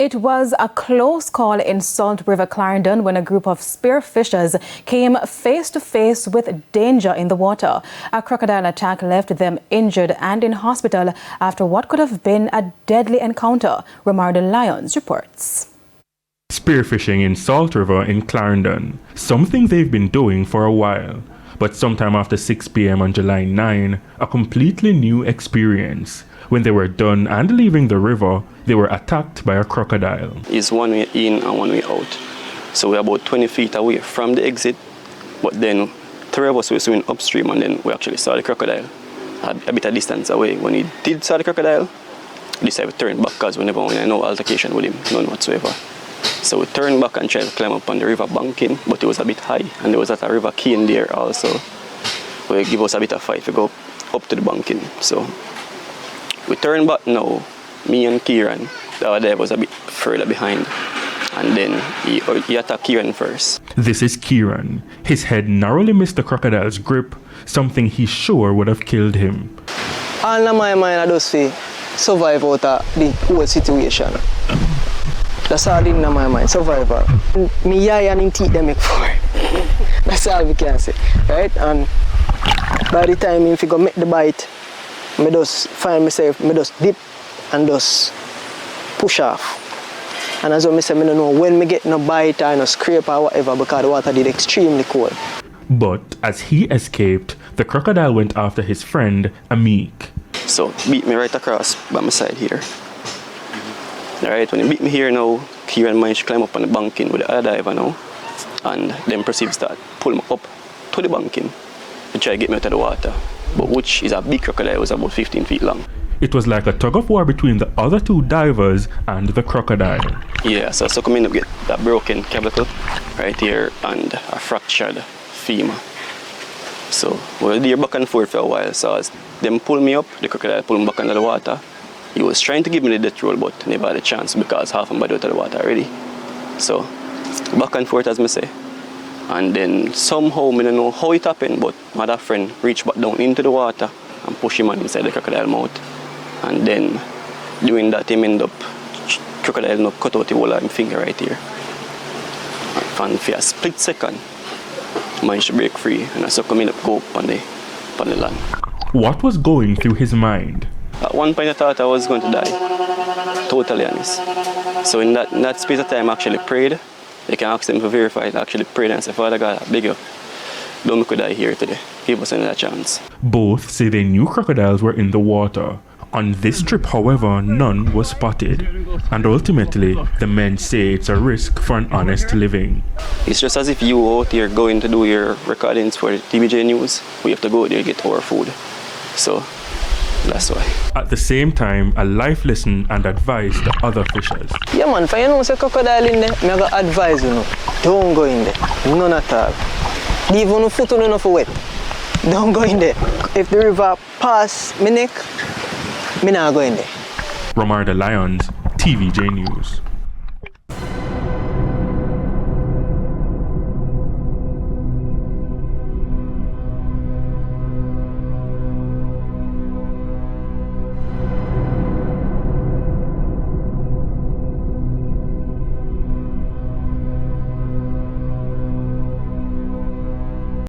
It was a close call in Salt River, Clarendon, when a group of spearfishers came face to face with danger in the water. A crocodile attack left them injured and in hospital after what could have been a deadly encounter. Romarda Lyons reports. Spearfishing in Salt River in Clarendon, something they've been doing for a while. But sometime after 6 p.m. on July 9, a completely new experience. When they were done and leaving the river, they were attacked by a crocodile. It's one way in and one way out. So we're about 20 feet away from the exit, but then 3 of us were swimming upstream and then we actually saw the crocodile a bit of distance away. When we did saw the crocodile, we decided to turn back because we never wanted no altercation with him, none whatsoever. So we turned back and tried to climb up on the river banking, but it was a bit high and there was a river cane there also. It gave us a bit of fight to go up to the banking. So we turned back now, me and Kieran. The other guy was a bit further behind. And then he attacked Kieran first. This is Kieran. His head narrowly missed the crocodile's grip, something he's sure would have killed him. All in my mind, I just say survive out of the whole situation. That's all in my mind, survival. Me eye and teeth them make for. That's all we can say, right? And by the time if you go make the bite, I just find myself, I just dip and just push off. And as I say, I don't know when I get no bite or no scrape or whatever because the water did extremely cold. But as he escaped, the crocodile went after his friend, Amik. So beat me right across by my side here. Alright, when he beat me here now, Kieran managed to climb up on the banking with the other diver now. And then proceeds to pull me up to the banking to try to get me out of the water. But which is a big crocodile, it was about 15 feet long. It was like a tug of war between the other 2 divers and the crocodile. Yeah, so I come in to get that broken clavicle right here and a fractured femur. So we were there back and forth for a while. So as them pull me up, the crocodile pull me back under the water. He was trying to give me the death roll, but never had a chance because half my body out of the water already. So back and forth as I say. And then somehow, I don't know how it happened, but my other friend reached back down into the water and pushed him on inside the crocodile mouth. And then doing that, he ended up, crocodile cut out the whole of his finger right here. And for a split second, managed to break free, and I saw him go up on the land. What was going through his mind? At one point I thought I was going to die, totally honest. So in that space of time I actually prayed. You can ask them to verify it. I actually prayed and said, Father God, I beg you, don't make us die here today. Give us another chance. Both say they knew crocodiles were in the water. On this trip, however, none was spotted. And ultimately, the men say it's a risk for an honest living. It's just as if you out here going to do your recordings for TVJ News. We have to go there to get our food. So that's why. At the same time, a life lesson and advice to other fishers. Yeah man, if you know say crocodile in there, I got advise you know, don't go in there, none at all. Leave your foot on enough wet, don't go in there. If the river pass my neck, I not go in there. Romarda Lyons, TVJ News.